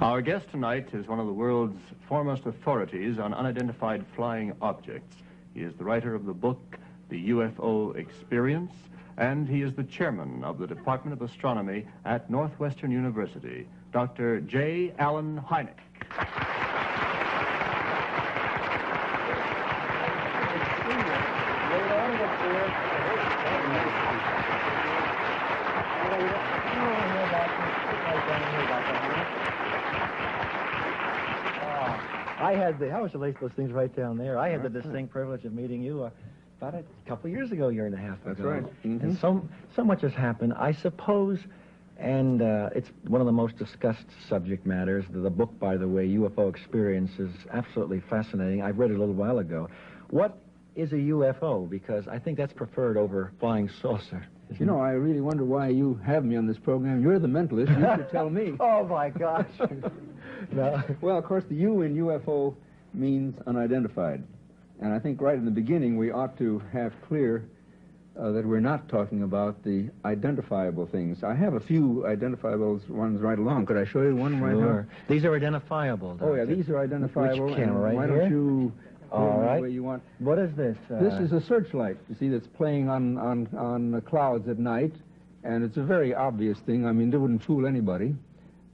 Our guest tonight is one of the world's foremost authorities on unidentified flying objects. He is the writer of the book, The UFO Experience, and he is the chairman of the Department of Astronomy at Northwestern University, Dr. J. Allan Hynek. I was to lace those things right down there. I had the distinct privilege of meeting you about a couple years ago, year and a half ago. That's right. Mm-hmm. And so much has happened. I suppose, and it's one of the most discussed subject matters. The book, by the way, UFO Experience, is absolutely fascinating. I read it a little while ago. What is a UFO? Because I think that's preferred over flying saucer. You know, I really wonder why you have me on this program. You're the mentalist. You should tell me. Oh, my gosh. No. Well, of course, the U in UFO means unidentified. And I think right in the beginning we ought to have clear that we're not talking about the identifiable things. I have a few identifiable ones right along. Could I show you one right now? These are identifiable. Oh, yeah, these are identifiable. Which camera, right why here? Don't you... All right. The way you want. What is this? This is a searchlight, you see, that's playing on the clouds at night, and it's a very obvious thing. I mean, it wouldn't fool anybody,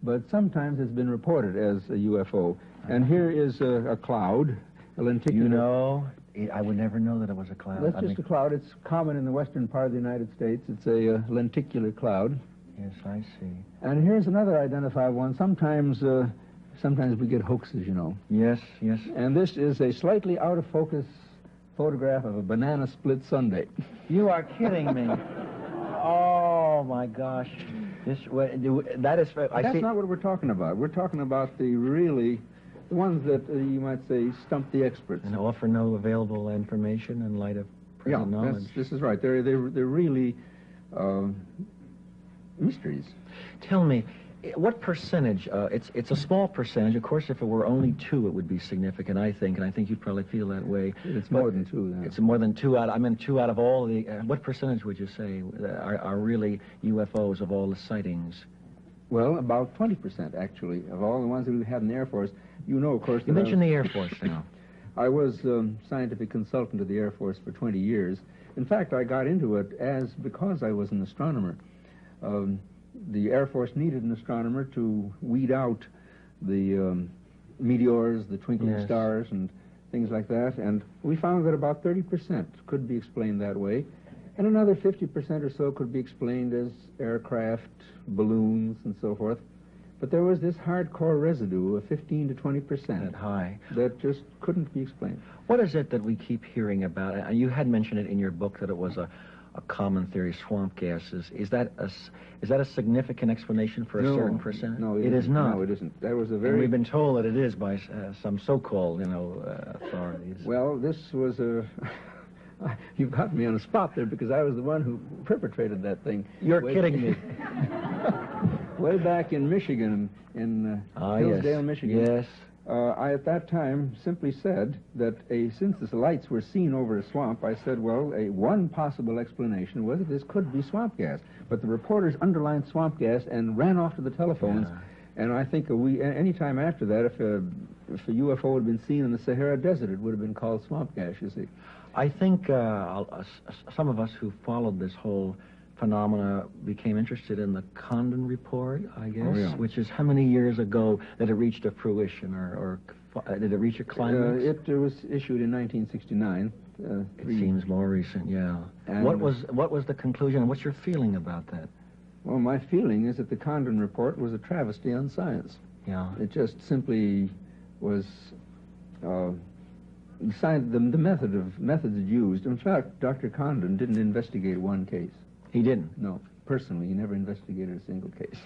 but sometimes it's been reported as a UFO. And here is a cloud, a lenticular. You know, I would never know that it was a cloud. That's just a cloud. It's common in the western part of the United States. It's a lenticular cloud. Yes, I see. And here's another identified one. Sometimes we get hoaxes, you know. Yes, yes. And this is a slightly out-of-focus photograph of a banana split sundae. You are kidding me. Oh, my gosh. That is... That's not what we're talking about. We're talking about the ones that you might say stump the experts. And offer no available information in light of present knowledge. This is right. They're really mysteries. Tell me, what percentage? It's a small percentage. Of course, if it were only 2, it would be significant, I think, and I think you'd probably feel that way. It's more than 2. Then. It's more than 2 out. I mean, 2 out of all the. What percentage would you say are really UFOs of all the sightings? Well, about 20%, actually, of all the ones that we have in the Air Force. You know, of course. You mentioned the Air Force now. I was scientific consultant to the Air Force for 20 years. In fact, I got into it because I was an astronomer. The Air Force needed an astronomer to weed out the meteors, the twinkling stars, and things like that. And we found that about 30% could be explained that way. And another 50% or so could be explained as aircraft, balloons, and so forth. But there was this hardcore residue of 15 to 20%. That high. That just couldn't be explained. What is it that we keep hearing about? You had mentioned it in your book that it was a common theory, swamp gases. Is that a significant explanation for a certain percentage? No, it is not. No, it isn't. That was a very... And we've been told that it is by some so-called, authorities. Well, this was a... You've got me on the spot there because I was the one who perpetrated that thing. You're kidding me. Way back in Michigan, in Hillsdale, Michigan. Yes. I, at that time, simply said that since the lights were seen over a swamp, I said, well, one possible explanation was that this could be swamp gas. But the reporters underlined swamp gas and ran off to the telephones. Yeah. And I think any time after that, if a UFO had been seen in the Sahara Desert, it would have been called swamp gas, you see. I think some of us who followed this whole phenomena became interested in the Condon report, I guess, which is how many years ago that it reached a fruition, or did it reach a climax? It was issued in 1969. It seems more recent, yeah. And what was the conclusion, and what's your feeling about that? Well, my feeling is that the Condon report was a travesty on science. Yeah. It just simply was... the methods used. In fact, Dr. Condon didn't investigate one case. He didn't? No. Personally, he never investigated a single case.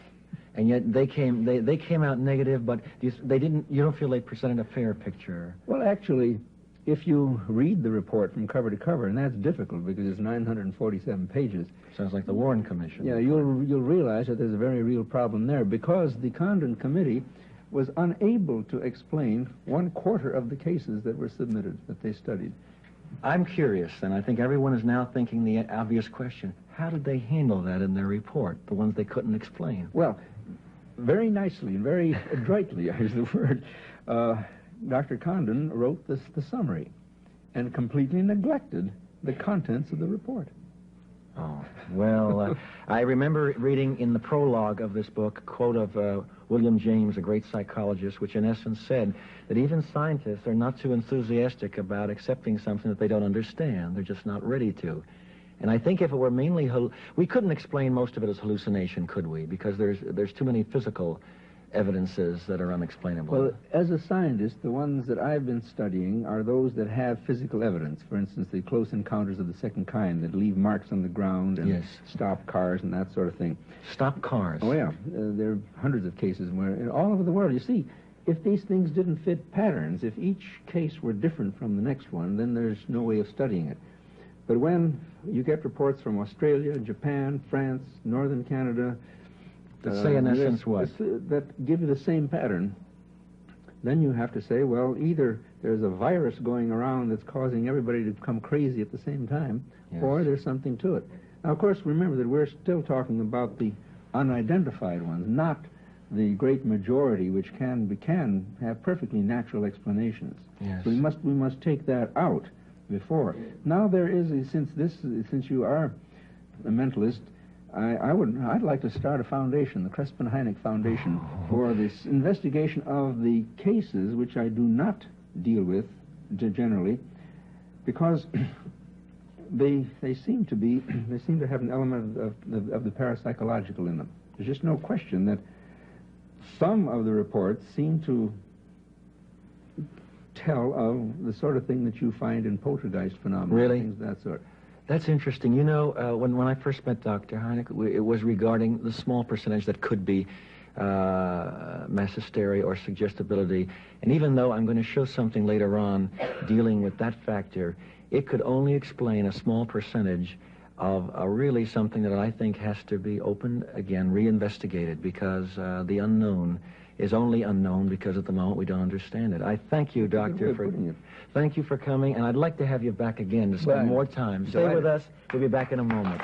And yet they came out negative, but you don't feel they presented a fair picture? Well, actually, if you read the report from cover to cover, and that's difficult because it's 947 pages. Sounds like the Warren Commission. Yeah, you'll realize that there's a very real problem there because the Condon Committee was unable to explain 1/4 of the cases that were submitted, that they studied. I'm curious, and I think everyone is now thinking the obvious question. How did they handle that in their report, the ones they couldn't explain? Well, very nicely and very adroitly, is the word, Dr. Condon wrote the summary and completely neglected the contents of the report. Oh, well, I remember reading in the prologue of this book a quote of William James, a great psychologist, which in essence said that even scientists are not too enthusiastic about accepting something that they don't understand. They're just not ready to. And I think if it were mainly, we couldn't explain most of it as hallucination, could we? Because there's too many physical evidences that are unexplainable. Well, as a scientist, the ones that I've been studying are those that have physical evidence. For instance, the close encounters of the second kind that leave marks on the ground and yes. stop cars and that sort of thing. Stop cars? Oh, yeah. There are hundreds of cases where, all over the world, you see, if these things didn't fit patterns, if each case were different from the next one, then there's no way of studying it. But when you get reports from Australia, Japan, France, northern Canada, that say in essence what? That give you the same pattern, then you have to say, well, either there's a virus going around that's causing everybody to become crazy at the same time, yes. or there's something to it. Now, of course, remember that we're still talking about the unidentified ones, not the great majority, which can have perfectly natural explanations. Yes. So we must take that out before. Now there is, since you are a mentalist, I'd like to start a foundation, the Hynek Foundation, for this investigation of the cases which I do not deal with generally, because they seem to have an element of the parapsychological in them. There's just no question that some of the reports seem to tell of the sort of thing that you find in poltergeist phenomena. Really? Things of that sort. That's interesting. You know, when I first met Dr. Hynek, it was regarding the small percentage that could be mass hysteria or suggestibility. And even though I'm going to show something later on dealing with that factor, it could only explain a small percentage of really something that I think has to be opened again, reinvestigated, because the unknown is only unknown because at the moment we don't understand it. I thank you, Doctor, thank you for coming, and I'd like to have you back again to spend more time. Stay with us. We'll be back in a moment.